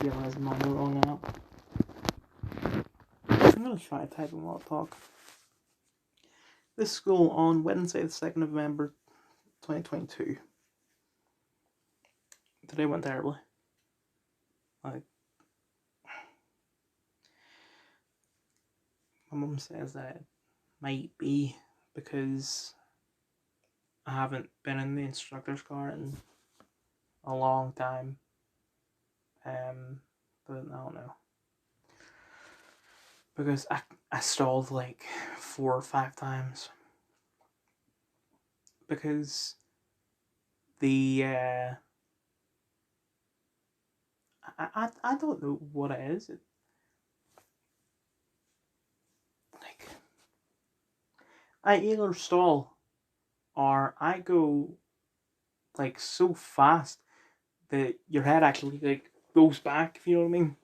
feeling is I'm on the wrong app. I'm going to try typing while I talk. This school on Wednesday, the 2nd of November, 2022. Today went terribly. Like, my mum says that it might be because I haven't been in the instructor's car in a long time. But I don't know. Because I stalled like 4 or 5 times. Because the I don't know what it is. Like, I either stall or I go like so fast that your head actually like goes back, if you know what I mean.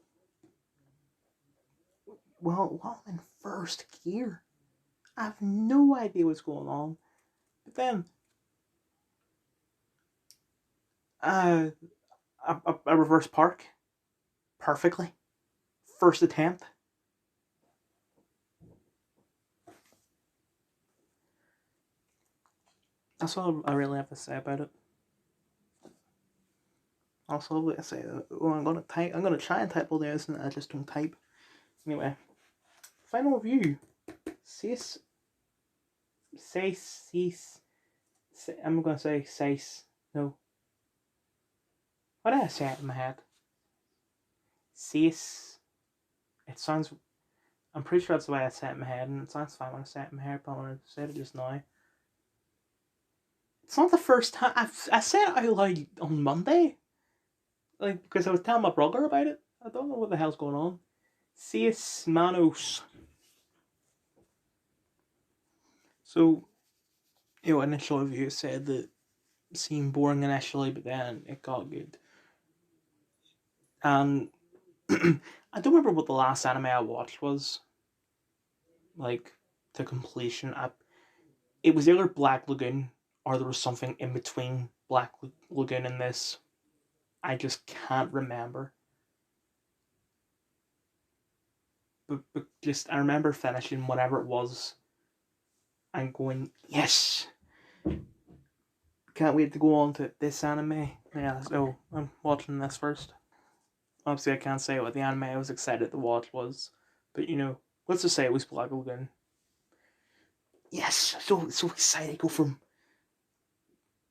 Well, I'm in first gear. I have no idea what's going on. But then I reverse park perfectly. First attempt. That's all I really have to say about it. Also, like I say, I'm gonna try and type all this, and I just don't type. Anyway, final review. Seis. I'm gonna say seis. No. What did I say it in my head? Seis. It sounds. I'm pretty sure that's the way I say it in my head, and it sounds fine when I say it in my head, but when I said it just now. It's not the first time I said it out loud on Monday. Like, because I was telling my brother about it. I don't know what the hell's going on. Seis, manos. So, initial review said that it seemed boring initially, but then it got good. And I don't remember what the last anime I watched was. Like, to completion. It was either Black Lagoon, or there was something in between Black Lagoon and this. I just can't remember. But just, I remember finishing whatever it was and going, yes! Can't wait to go on to this anime. Yeah, so I'm watching this first. Obviously, I can't say what the anime I was excited to watch was, but let's just say it was Black Lagoon. Yes, so excited. Go from,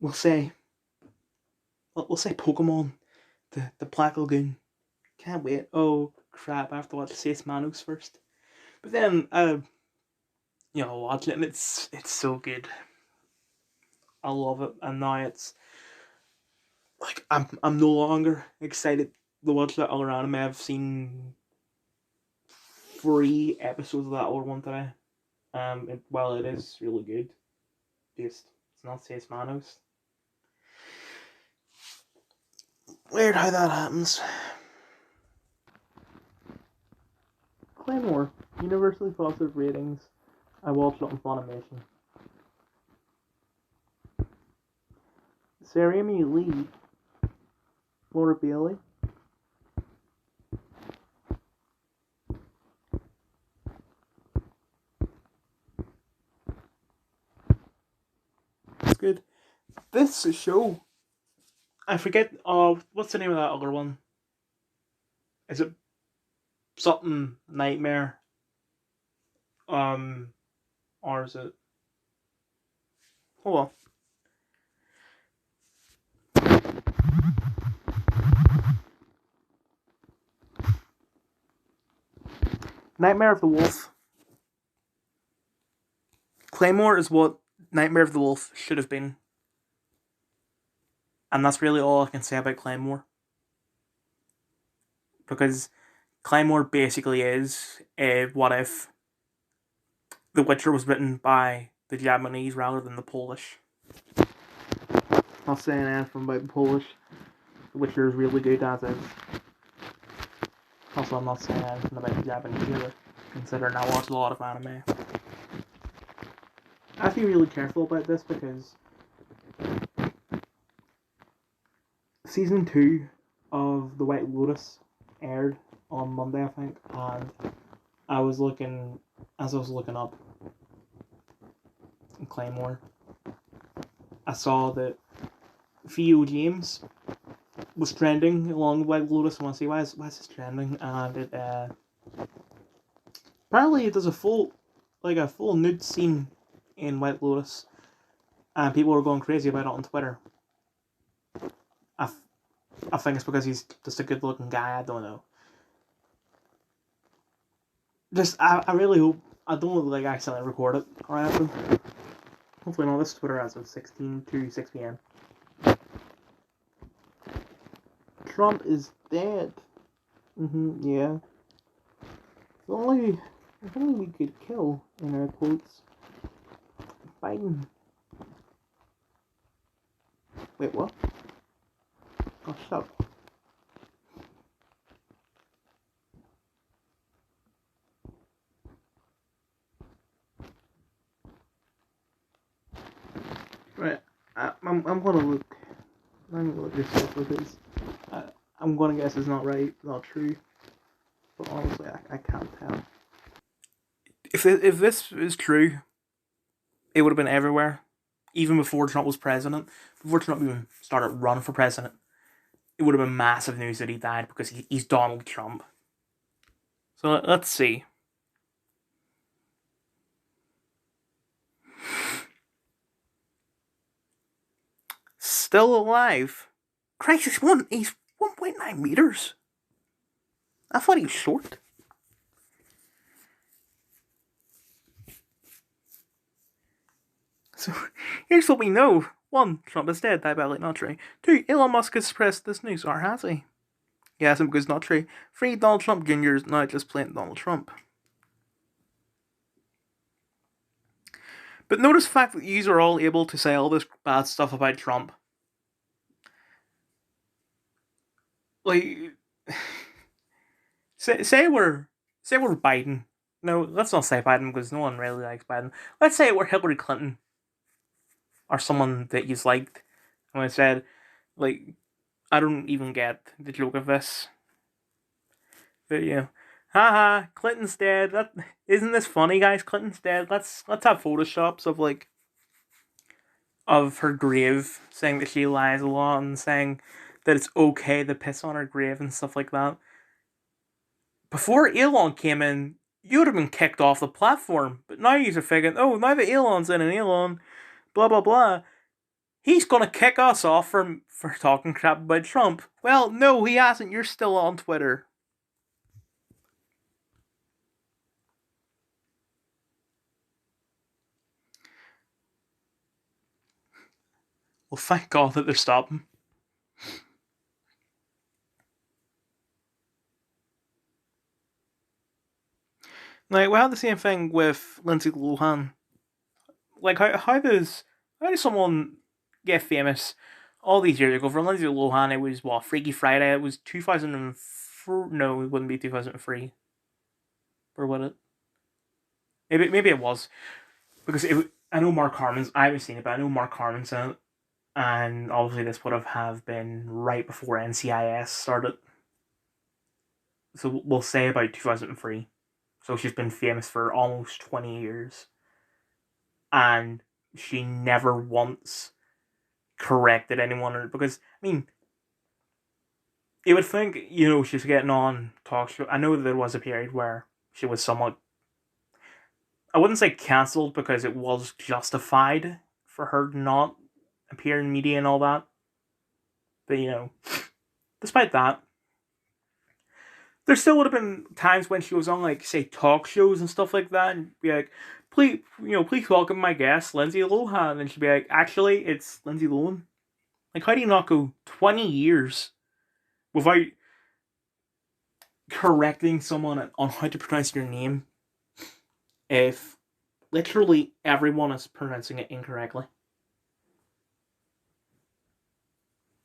we'll say Pokemon to the Black Lagoon. Can't wait. Oh crap! I have to watch Seis Manos first. But then, watch it, and it's so good. I love it, and now it's like I'm no longer excited to watch that other anime. I've seen 3 episodes of that other one today. It is really good, it's not Seis Manos. Weird how that happens. Claymore, universally positive ratings. I watched it on Funimation. Sarah Amy Lee, Laura Bailey. It's good. This show, I forget. What's the name of that other one? Is it something Nightmare? Or is it? Hold on. Nightmare of the Wolf. Claymore is what Nightmare of the Wolf should have been. And that's really all I can say about Claymore. Because Claymore basically is what if The Witcher was written by the Japanese rather than the Polish. Not saying anything about the Polish. The Witcher is really good as is. Also, I'm not saying anything about the Japanese either, considering I watch a lot of anime. I have to be really careful about this because Season 2 of The White Lotus aired on Monday, I think, and I was looking up Claymore, I saw that Theo James was trending along the White Lotus. I want to see why is this trending, and it apparently there's a full nude scene in White Lotus, and people are going crazy about it on Twitter. I think it's because he's just a good looking guy. I don't know. I really hope I don't like accidentally record it or anything. Hopefully not. This Twitter as of 16 to 6 p.m. Trump is dead. Yeah. If only we could kill, in air quotes, Biden. Wait, what? Oh, shut up. Right, I'm gonna look. I'm gonna look this up because I'm gonna guess it's not right, not true. But honestly, I can't tell. If this is true, it would have been everywhere, even before Trump was president. Before Trump even started running for president, it would have been massive news that he died because he's Donald Trump. So let's see. Still alive. Christ, he's 1.9 meters. I thought he was short. So here's what we know. 1. Trump is dead, diabetic, not true. 2. Elon Musk has suppressed this news, or has he? He hasn't because not true. 3. Donald Trump Jr. is not just plain Donald Trump. But notice the fact that you are all able to say all this bad stuff about Trump. Like, say we're Biden. No, let's not say Biden because no one really likes Biden. Let's say we're Hillary Clinton. Or someone that you've liked. And I said, like, I don't even get the joke of this. But yeah. Haha, Clinton's dead. Isn't this funny, guys? Clinton's dead. Let's have photoshops of her grave, saying that she lies a lot and saying that it's okay to piss on her grave and stuff like that. Before Elon came in, you would have been kicked off the platform. But now you're figuring, oh, now that Elon's in and Elon, blah blah blah, he's gonna kick us off for talking crap about Trump. Well, no, he hasn't. You're still on Twitter. Well, thank God that they're stopping. Like, we had the same thing with Lindsay Lohan. Like, how does someone get famous all these years ago? For Lindsay Lohan, it was, what, Freaky Friday? It was 2004. No, it wouldn't be 2003. Or would it? Maybe it was. Because I know Mark Harmon's, I haven't seen it, but I know Mark Harmon's in it. And obviously this would have been right before NCIS started. So we'll say about 2003. So she's been famous for almost 20 years. And she never once corrected anyone. Because, I mean, you would think, she's getting on talk show. I know there was a period where she was somewhat, I wouldn't say cancelled because it was justified for her to not appear in media and all that. But, despite that, there still would have been times when she was on, like, say, talk shows and stuff like that, and be like, please welcome my guest, Lindsay Lohan. And she'd be like, actually, it's Lindsay Lohan. Like, how do you not go 20 years without correcting someone on how to pronounce your name if literally everyone is pronouncing it incorrectly?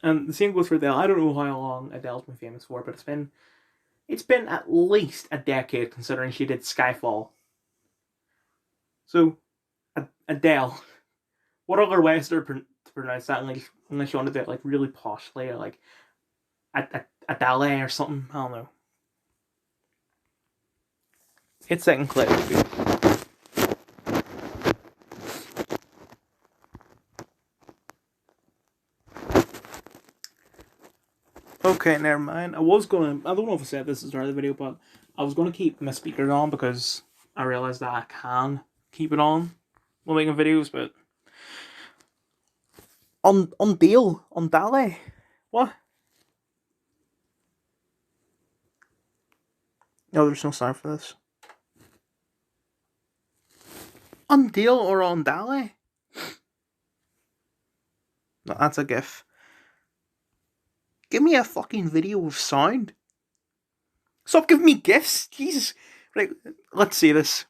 And the same goes for Adele. I don't know how long Adele's been famous for, but it's been at least a decade considering she did Skyfall. So, Adele, what other ways to pronounce that unless you want to do it like really poshly, or like Adele or something? I don't know. Hit second clip. Okay, never mind. I don't know if I said this at the start of the video, but I was gonna keep my speakers on because I realized that I can keep it on while making videos, but on Dale. What? No, there's no sign for this. On Dale or on Dale? No, that's a gif. Give me a fucking video of sound. Stop giving me gifs. Jesus. Right, let's see this.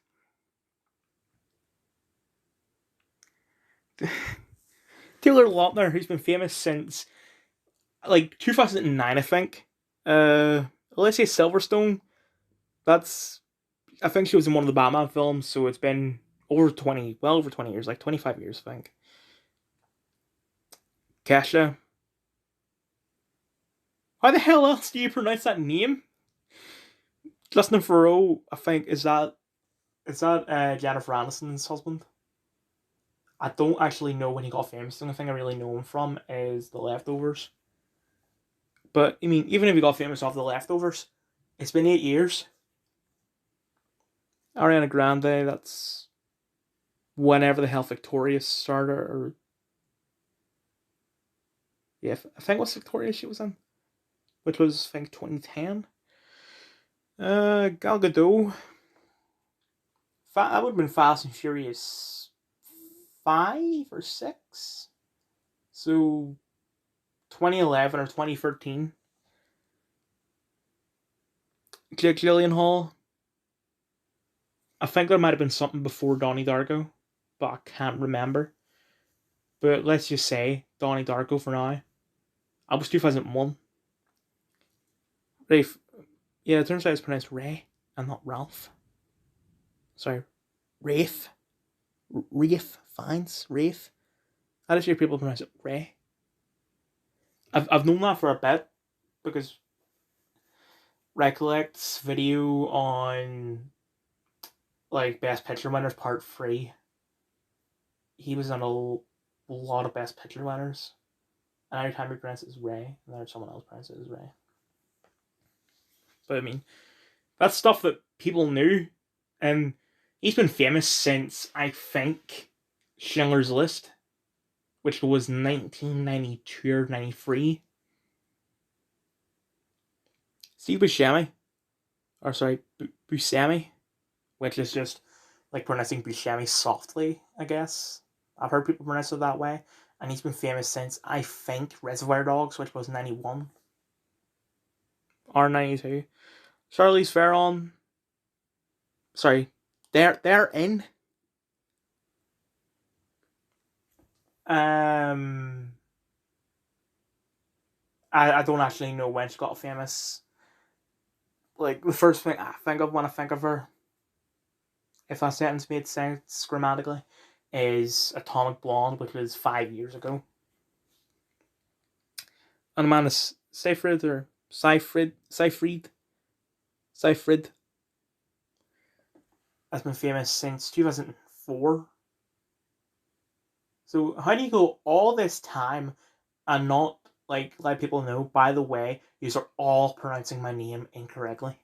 Taylor Lautner, who's been famous since like 2009, I think. Let's say Silverstone. I think she was in one of the Batman films, so it's been over 20 years, like 25 years, I think. Kesha. How the hell else do you pronounce that name? Justin Theroux, I think, is that Jennifer Aniston's husband? I don't actually know when he got famous. The only thing I really know him from is The Leftovers. But, I mean, even if he got famous off The Leftovers, it's been 8 years. Ariana Grande, that's whenever the hell Victorious started, or... Yeah, I think it was Victorious she was in, which was, I think, 2010. Gal Gadot. That would have been Fast and Furious 5 or 6. So 2011 or 2013. Jake Gyllenhaal. I think there might have been something before Donnie Darko, but I can't remember. But let's just say Donnie Darko for now. I was 2001. Rafe. Yeah, it turns out it's pronounced Ray and not Ralph. Sorry, Rafe. Rafe Fiennes. Rafe. How does your people pronounce it? Ray. I've known that for a bit because Recollect's video on like Best Picture Winners Part 3, he was on a lot of Best Picture winners, and every time he pronounced it as Ray, and then someone else pronounced it as Ray. But I mean, that's stuff that people knew, and he's been famous since, I think, Schindler's List, which was 1992 or 93. Steve Buscemi, Buscemi, which is just like pronouncing Buscemi softly, I guess. I've heard people pronounce it that way. And he's been famous since, I think, Reservoir Dogs, which was 91. Or 92. Charlize Theron. Sorry. They're in. I don't actually know when she got famous. Like, the first thing I think of when I think of her, if that sentence made sense grammatically, is Atomic Blonde, which was 5 years ago. And Amanda Seyfried has been famous since 2004. So how do you go all this time and not like let people know, by the way, you are all pronouncing my name incorrectly?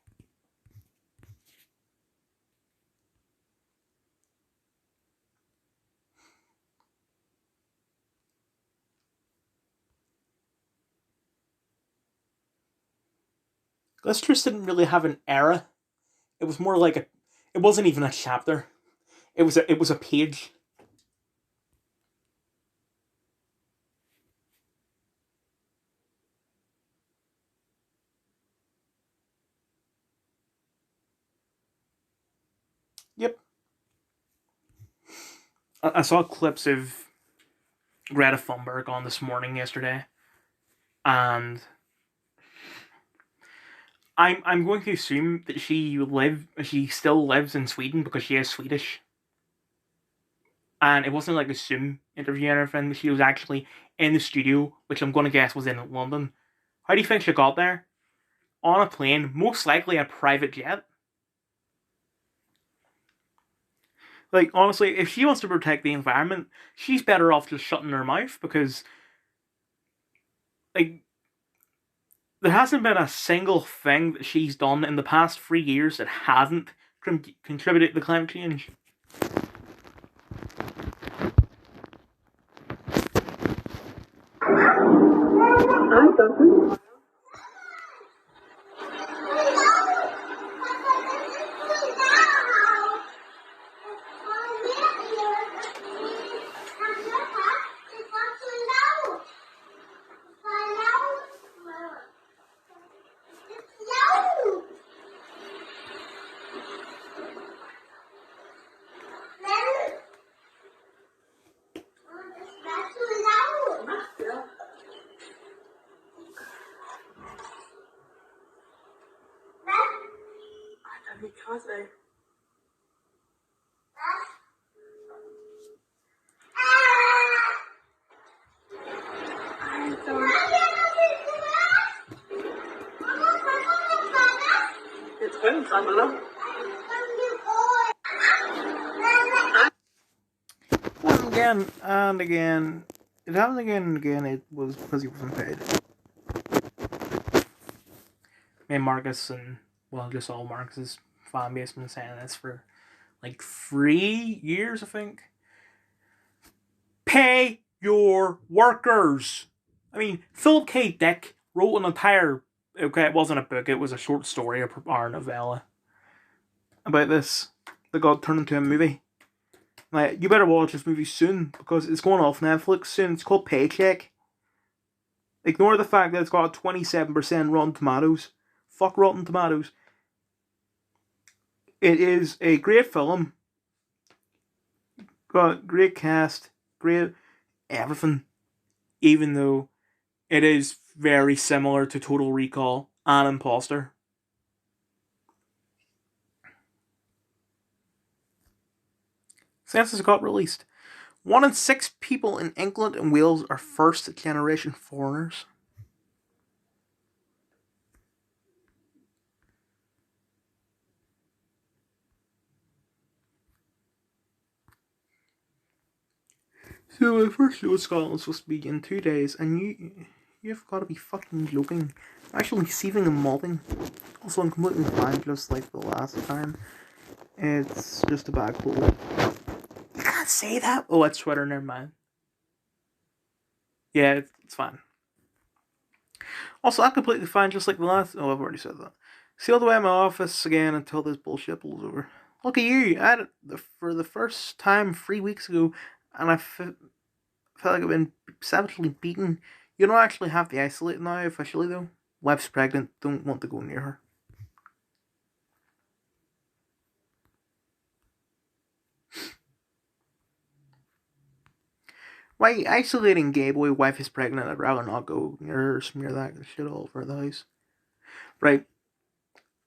Liz Truss didn't really have an era. It was more like it wasn't even a chapter. It was a page. Yep. I saw clips of Greta Thunberg on This Morning yesterday, and I'm going to assume that she still lives in Sweden because she is Swedish. And it wasn't like a Zoom interview or anything. She was actually in the studio, which I'm going to guess was in London. How do you think she got there? On a plane, most likely a private jet. Like, honestly, if she wants to protect the environment, she's better off just shutting her mouth, because, like, there hasn't been a single thing that she's done in the past 3 years that hasn't contributed to climate change. And again, and again, it happened again and again. It was because he wasn't paid. Me and Marcus, and, well, just all Marcus's fan base, been saying this for like 3 years, I think. Pay your workers. I mean, Philip K. Dick wrote an entire, okay, it wasn't a book, it was a short story or a novella about this that got turned into a movie. Like, you better watch this movie soon, because it's going off Netflix soon. It's called Paycheck. Ignore the fact that it's got a 27% Rotten Tomatoes. Fuck Rotten Tomatoes. It is a great film. Got great cast, great everything. Even though it is very similar to Total Recall and Imposter. Census got released. 1 in 6 people in England and Wales are first-generation foreigners. So the first show in Scotland was supposed to be in 2 days, and you've got to be fucking joking. I'm actually seething and mobbing. Also, I'm completely fine, just like the last time. It's just a bad cold. You can't say that. Oh, it's Twitter, never mind. Yeah, it's fine. Also, I'm completely fine, just like the last. Oh, I've already said that. Sealed away in my office again until this bullshit blows over. Look at you! I had it for the first time 3 weeks ago, and I felt like I've been savagely beaten. You don't actually have to isolate now, officially, though. Wife's pregnant, don't want to go near her. Why isolating gay boy, wife is pregnant, I'd rather not go near her, smear that shit all over the house. Right.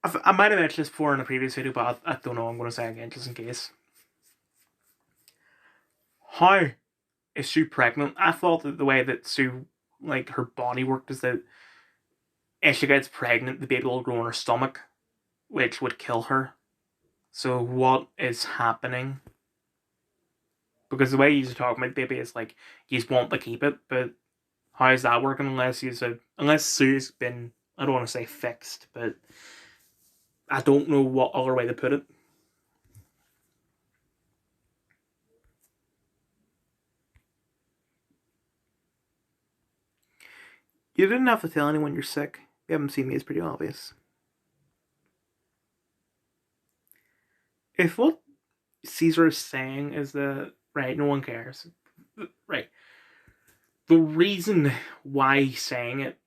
I might have mentioned this before in a previous video, but I don't know, I'm going to say it again, just in case. How is Sue pregnant? I thought that the way that Sue, like, her body worked is that if she gets pregnant, the baby will grow in her stomach, which would kill her. So what is happening? Because the way you're talking about baby is like, you just want to keep it, but how is that working unless Sue's been, I don't want to say fixed, but I don't know what other way to put it. You didn't have to tell anyone you're sick. You haven't seen me, it's pretty obvious. If what Caesar is saying is that, right, no one cares. Right. The reason why he's saying it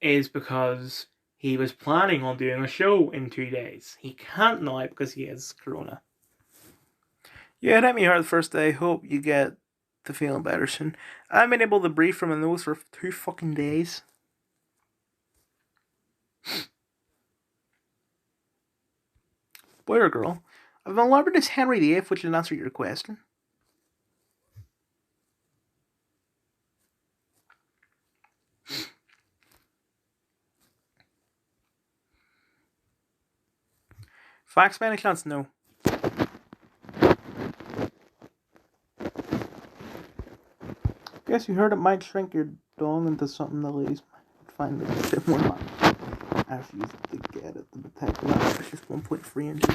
is because he was planning on doing a show in 2 days. He can't now because he has corona. Yeah, it hit me hard the first day. Hope you get to feeling better soon. I've been able to breathe from my nose for 2 fucking days. Boy or girl? I've been laboured as Henry VIII, which didn't answer your question. Facts by any chance? No. Guess you heard it might shrink your dong into something the ladies might find a bit more fun. After you to get it, the protective outfit is just 1.3 inches.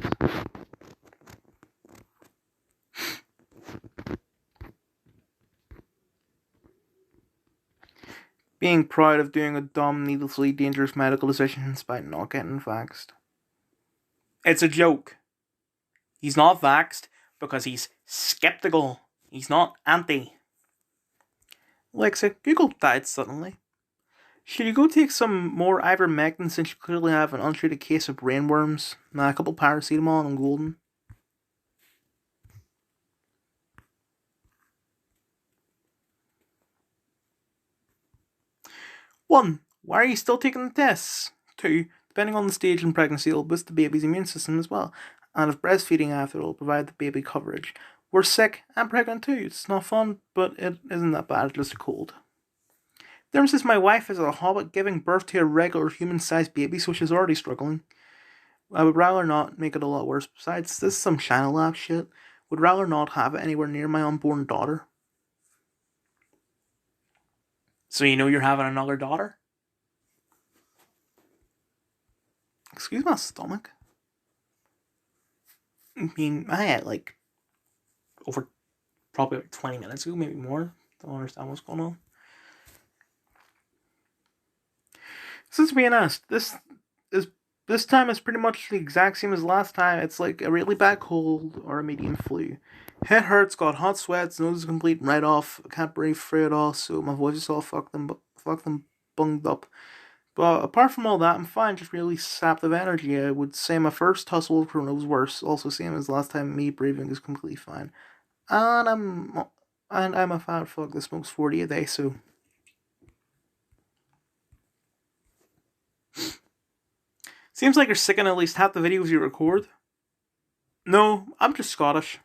Being proud of doing a dumb, needlessly dangerous medical decision despite not getting vaxxed. It's a joke. He's not vaxxed because he's skeptical. He's not anti. Alexa, Google died suddenly. Should you go take some more ivermectin since you clearly have an untreated case of brainworms? Nah, a couple paracetamol and I'm golden. 1. Why are you still taking the tests? 2. Depending on the stage in pregnancy, it'll boost the baby's immune system as well. And if breastfeeding after, it'll provide the baby coverage. We're sick and pregnant too. It's not fun, but it isn't that bad, just a cold. There says my wife is a hobbit giving birth to a regular human-sized baby, so she's already struggling. I would rather not make it a lot worse. Besides, this is some China Lab shit. Would rather not have it anywhere near my unborn daughter. So you know you're having another daughter? Excuse my stomach. I mean, I had like over probably like 20 minutes ago, maybe more. Don't understand what's going on. Since being asked, this time is pretty much the exact same as last time. It's like a really bad cold or a medium flu. Head hurts, got hot sweats, nose is complete right off. I can't breathe free at all, so my voice is all fucked and bunged up. But apart from all that, I'm fine, just really sapped of energy. I would say my first tussle of corona was worse. Also, same as last time, me breathing is completely fine. And I'm a fat fuck that smokes 40 a day, so. Seems like you're sick in at least half the videos you record. No, I'm just Scottish.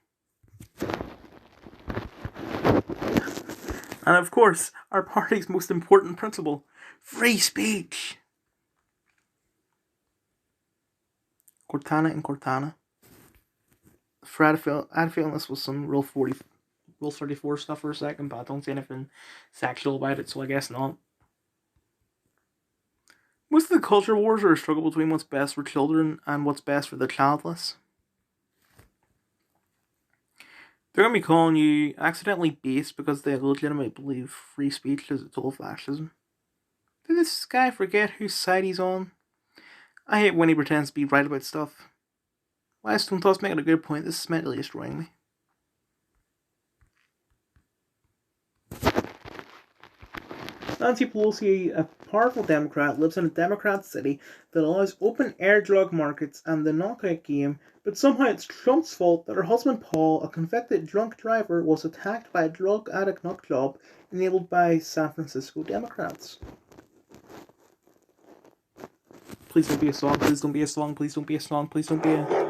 And of course, our party's most important principle, free speech. Cortana and Cortana. I had a feeling this was some Rule 34 stuff for a second, but I don't see anything sexual about it, so I guess not. Most of the culture wars are a struggle between what's best for children and what's best for the childless. They're going to be calling you accidentally base because they legitimately believe free speech is a total fascism. Did this guy forget whose side he's on? I hate when he pretends to be right about stuff. Why is Stone Toss making a good point? This is mentally destroying me. Nancy Pelosi, a powerful Democrat, lives in a Democrat city that allows open-air drug markets and the knockout game, but somehow it's Trump's fault that her husband Paul, a convicted drunk driver, was attacked by a drug addict nut job enabled by San Francisco Democrats. Please don't be a song, please don't be a song, please don't be a song, please don't be a...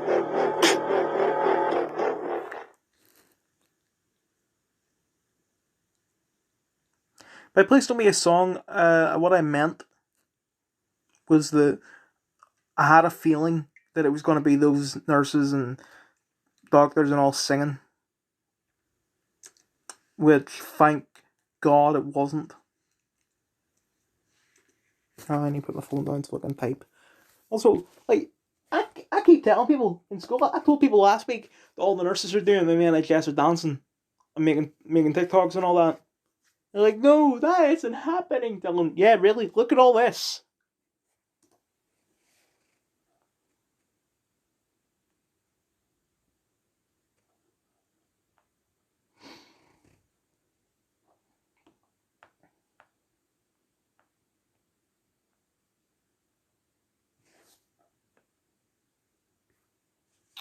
By please don't be a song, what I meant was that I had a feeling that it was going to be those nurses and doctors and all singing. Which, thank God, it wasn't. Oh, I need to put my phone down to fucking type. Also, like, I keep telling people in school, I told people last week that all the nurses are doing, the NHS are dancing and making TikToks and all that. They're like, no, that isn't happening. Tell them, yeah, really, look at all this.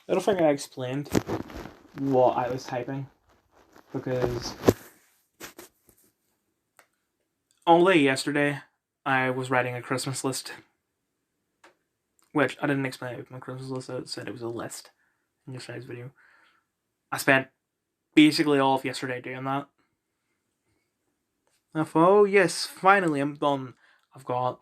I don't think I explained what I was typing, because only yesterday I was writing a Christmas list, which I didn't explain it my Christmas list. I said it was a list in yesterday's video. I spent basically all of yesterday doing that. I thought, oh yes, finally I'm done. I've got.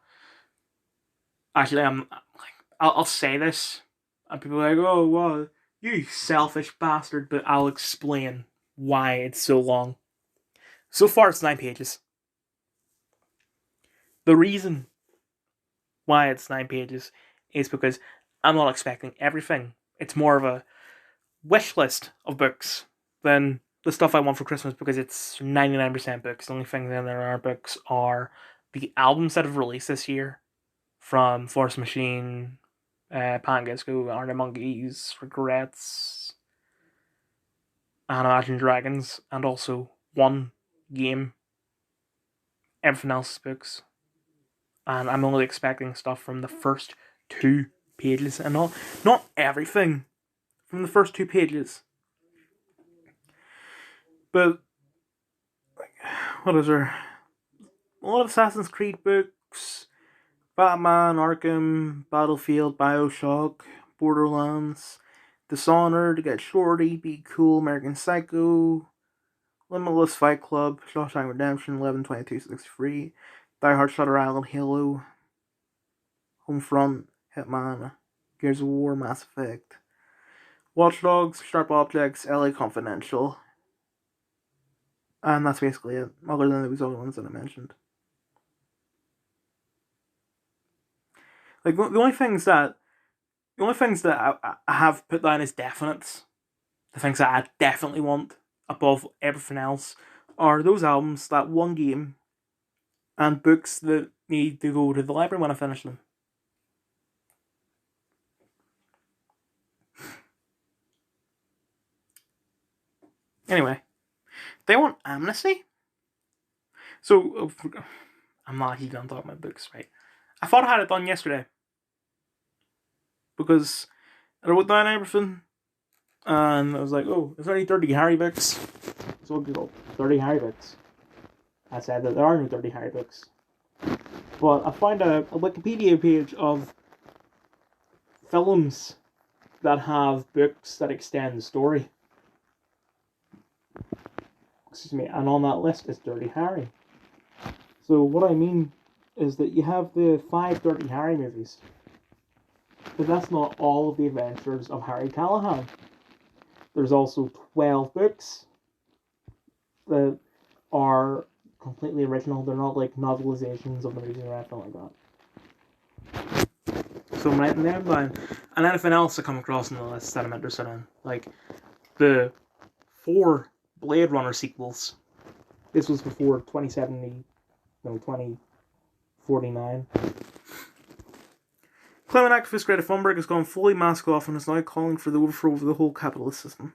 Actually, I'm like, I'll say this, and people are like, oh, well, you selfish bastard, but I'll explain why it's so long. So far, it's 9 pages. The reason why it's 9 pages is because I'm not expecting everything. It's more of a wish list of books than the stuff I want for Christmas, because it's 99% books. The only thing that there are books are the albums that have released this year from Force Machine, Pangasco, Arctic Monkeys, Regrets, and Imagine Dragons, and also one game. Everything else is books. And I'm only expecting stuff from the first 2 pages, and not everything from the first 2 pages. But what is there? A lot of Assassin's Creed books, Batman, Arkham, Battlefield, Bioshock, Borderlands, Dishonored, Get Shorty, Be Cool, American Psycho, Limitless, Fight Club, Shawshank Redemption, 11/22/63, Die Hard, Shutter Island, Halo, Homefront, Hitman, Gears of War, Mass Effect, Watch Dogs, Sharp Objects, LA Confidential, and that's basically it, other than those other ones that I mentioned. Like, the only things that I have put down as definites, the things that I definitely want above everything else, are those albums, that one game, and books that need to go to the library when I finish them. Anyway, they want amnesty? So, I'm not actually done talking about books, right? I thought I had it done yesterday, because I wrote down everything, and I was like, oh, is there any Dirty Harry books? So I Googled Dirty Harry books. I said that there are no Dirty Harry books. But I found a Wikipedia page of films that have books that extend the story. Excuse me, and on that list is Dirty Harry. So what I mean is that you have the 5 Dirty Harry movies, but that's not all of the adventures of Harry Callahan. There's also 12 books that are completely original. They're not like novelizations of the movies or anything like that. So I'm writing them down. And anything else I come across on the list that I'm interested in, like the 4 Blade Runner sequels. This was before 2049. Climate activist Greta Thunberg has gone fully mask off and is now calling for the overthrow of the whole capitalist system.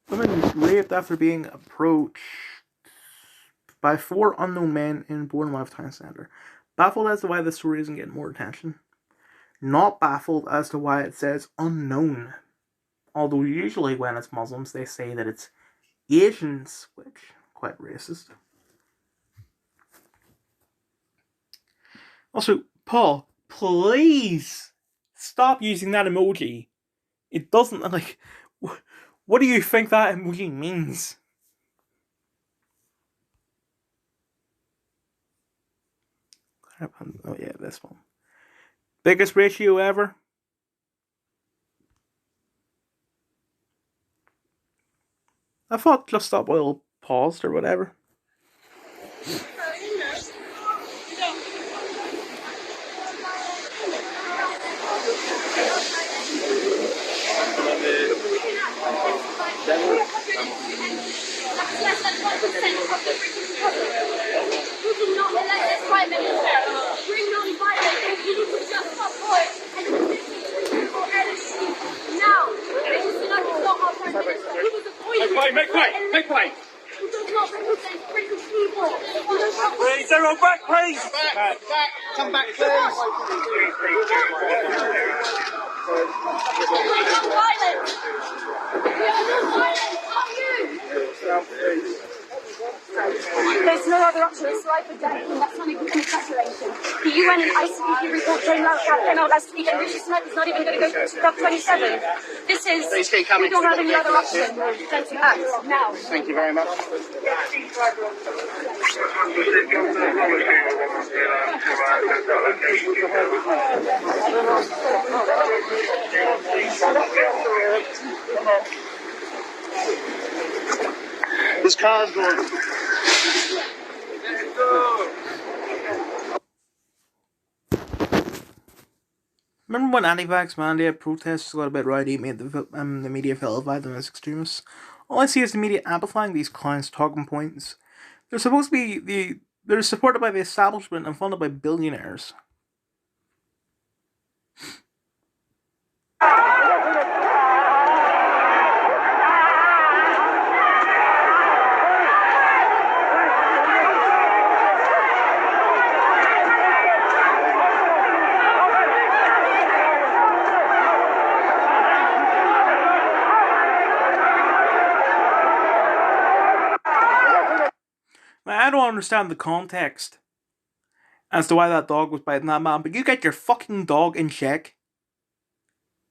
Women raped after being approached by 4 unknown men in Bournemouth Town Centre. Baffled as to why this story isn't getting more attention. Not baffled as to why it says unknown. Although usually when it's Muslims they say that it's Asians, which is quite racist. Also, Paul, please stop using that emoji. It doesn't, like, what do you think that emoji means? Oh yeah, this one. Biggest ratio ever? I thought Just Stop Oil paused or whatever. Make way! Please, everyone back, please! Back! Come back, please! There's no other option. It's life or death, and that's not even an exaggeration. The UN and ICBP report came out last week, and Rishi Sunak is not even going to go to COP27. This is, we don't have any other option than to act now. Thank you very much. This car's going. Remember when anti-vax mandate protests got a bit rowdy, made the media vilify them as extremists? All I see is the media amplifying these clowns' talking points. They're supposed to be they're supported by the establishment and funded by billionaires. I don't understand the context as to why that dog was biting that man, but you get your fucking dog in check.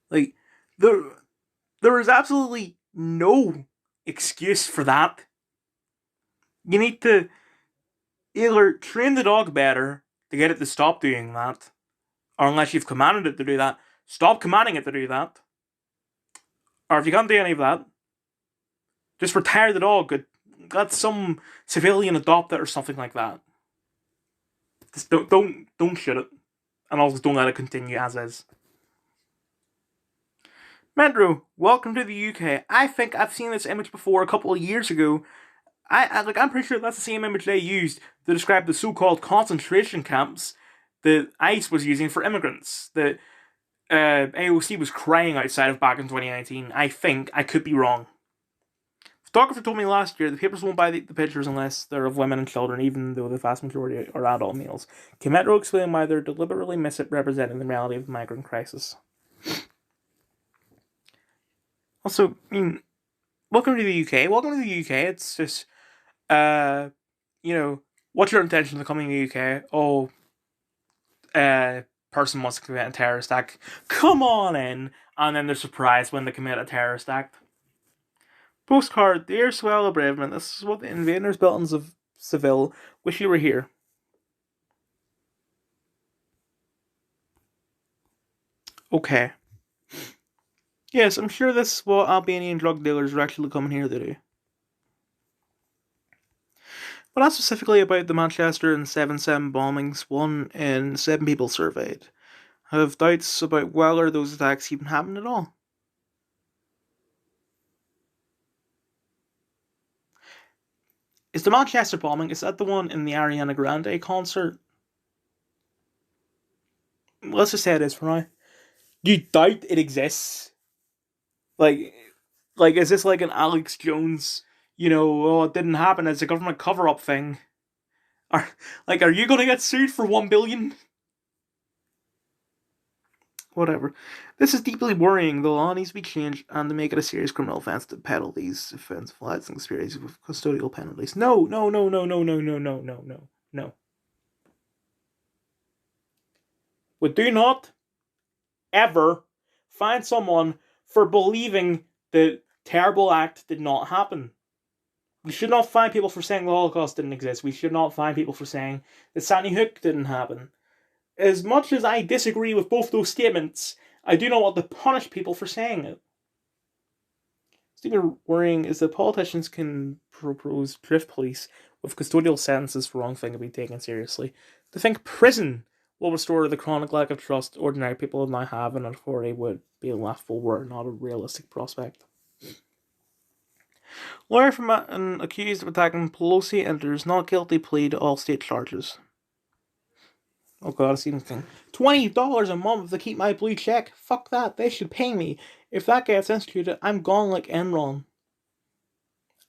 Like, there is absolutely no excuse for that. You need to either train the dog better to get it to stop doing that, or unless you've commanded it to do that, stop commanding it to do that. Or if you can't do any of that, just retire the dog. Let some civilian adopt it or something like that. Just don't shoot it, and also don't let it continue as is. Metro, welcome to the UK. I think I've seen this image before a couple of years ago. I'm pretty sure that's the same image they used to describe the so-called concentration camps that ICE was using for immigrants. That AOC was crying outside of back in 2019. I think. I could be wrong. Photographer told me last year the papers won't buy the pictures unless they're of women and children, even though the vast majority are adult males. Can Metro explain why they're deliberately misrepresenting the reality of the migrant crisis? Also, I mean, welcome to the UK. Welcome to the UK. It's just, what's your intention of coming to the UK? Oh, person wants to commit a terrorist act. Come on in! And then they're surprised when they commit a terrorist act. Postcard, dear Swell Bravement, this is what the invaders built in Seville. Wish you were here. Okay. Yes, I'm sure this is what Albanian drug dealers are actually coming here to do. But not specifically about the Manchester and 7/7 bombings, 1 in 7 people surveyed have doubts about whether those attacks even happened at all. Is the Manchester bombing, is that the one in the Ariana Grande concert? Let's just say it is for now. You doubt it exists? Like, is this like an Alex Jones, it didn't happen, it's a government cover-up thing? Are you gonna get sued for 1 billion? Whatever. This is deeply worrying. The law needs to be changed and to make it a serious criminal offence to peddle these offensive lights and conspiracies with custodial penalties. No. We do not ever find someone for believing the terrible act did not happen. We should not find people for saying the Holocaust didn't exist. We should not find people for saying that Sandy Hook didn't happen. As much as I disagree with both those statements, I do not want to punish people for saying it. What's even worrying is that politicians can propose drift police with custodial sentences for wrong thing to be taken seriously. To think prison will restore the chronic lack of trust ordinary people now have in authority would be a laughable word, not a realistic prospect. Lawyer from an accused of attacking Pelosi enters not guilty plea to all state charges. Oh god, it's even thing. $20 a month to keep my blue check. Fuck that. They should pay me. If that gets instituted, I'm gone like Enron.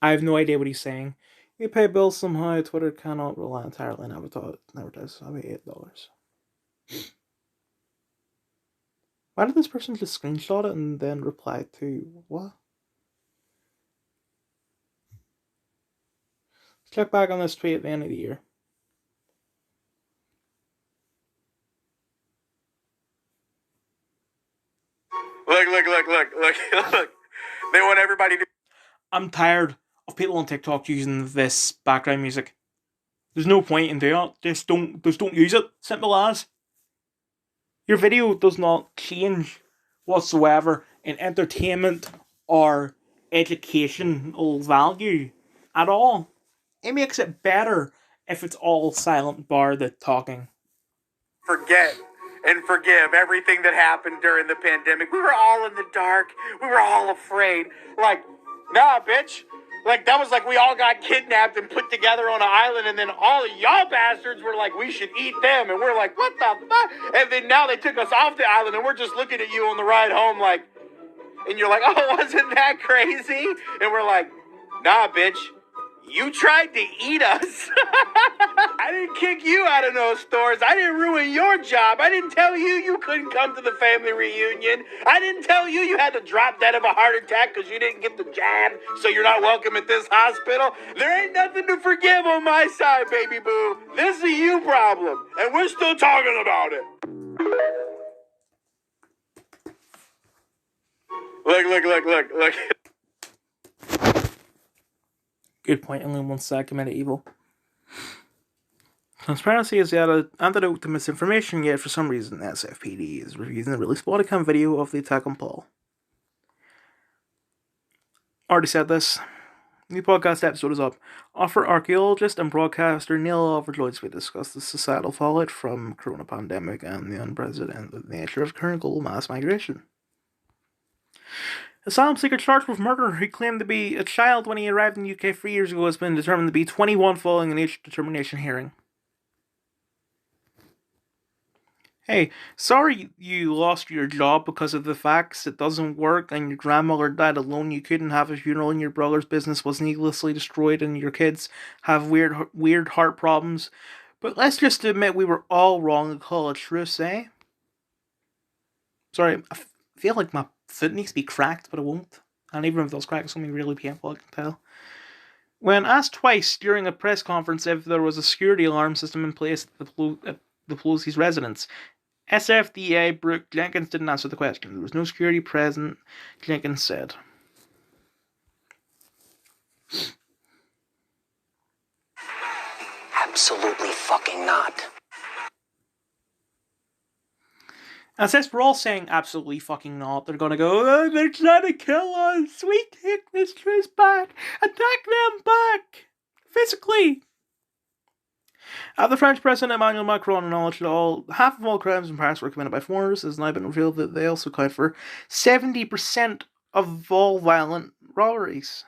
I have no idea what he's saying. You pay bills somehow. Twitter cannot rely entirely on advertise. I'll be $8. Why did this person just screenshot it and then reply to what? Let's check back on this tweet at the end of the year. Look. They want everybody to... I'm tired of people on TikTok using this background music. There's no point in doing it. Just don't use it. Simple as. Your video does not change whatsoever in entertainment or educational value. at all. It makes it better if it's all silent bar the talking. Forget and forgive everything that happened during the pandemic. We were all in the dark. We were all afraid. Like, nah, bitch. Like, that was like we all got kidnapped and put together on an island, and then all of y'all bastards were like, we should eat them. And we're like, what the fuck? And then now they took us off the island, and we're just looking at you on the ride home like, and you're like, oh, wasn't that crazy? And we're like, nah, bitch. You tried to eat us. I didn't kick you out of those stores. I didn't ruin your job. I didn't tell you you couldn't come to the family reunion. I didn't tell you you had to drop dead of a heart attack because you didn't get the jab, so you're not welcome at this hospital. There ain't nothing to forgive on my side, baby boo. This is a you problem, and we're still talking about it. Look. Good point, only one side committed evil. Transparency is the antidote to misinformation, yet for some reason SFPD is refusing to release body cam video of the attack on Paul. Already said this. New podcast episode is up. Author, archaeologist, and broadcaster Neil Overjoyce will discuss the societal fallout from corona pandemic and the unprecedented nature of current global mass migration. Asylum seeker charged with murder, who claimed to be a child when he arrived in the UK 3 years ago, has been determined to be 21 following an age determination hearing. Hey, sorry you lost your job because of the facts, it doesn't work, and your grandmother died alone, you couldn't have a funeral, and your brother's business was needlessly destroyed, and your kids have weird heart problems. But let's just admit we were all wrong and call it truce, eh? Sorry, I feel like my foot needs to be cracked, but it won't. And even if those cracks something really painful, I can tell. When asked twice during a press conference if there was a security alarm system in place at the Pelosi's residence, SFDA Brooke Jenkins didn't answer the question. There was no security present, Jenkins said. Absolutely fucking not. And since we're all saying absolutely fucking not, they're gonna go, oh, they're trying to kill us. We take this truce back. Attack them back. Physically. The French President Emmanuel Macron acknowledged that half of all crimes in Paris were committed by foreigners. It has now been revealed that they also account for 70% of all violent robberies.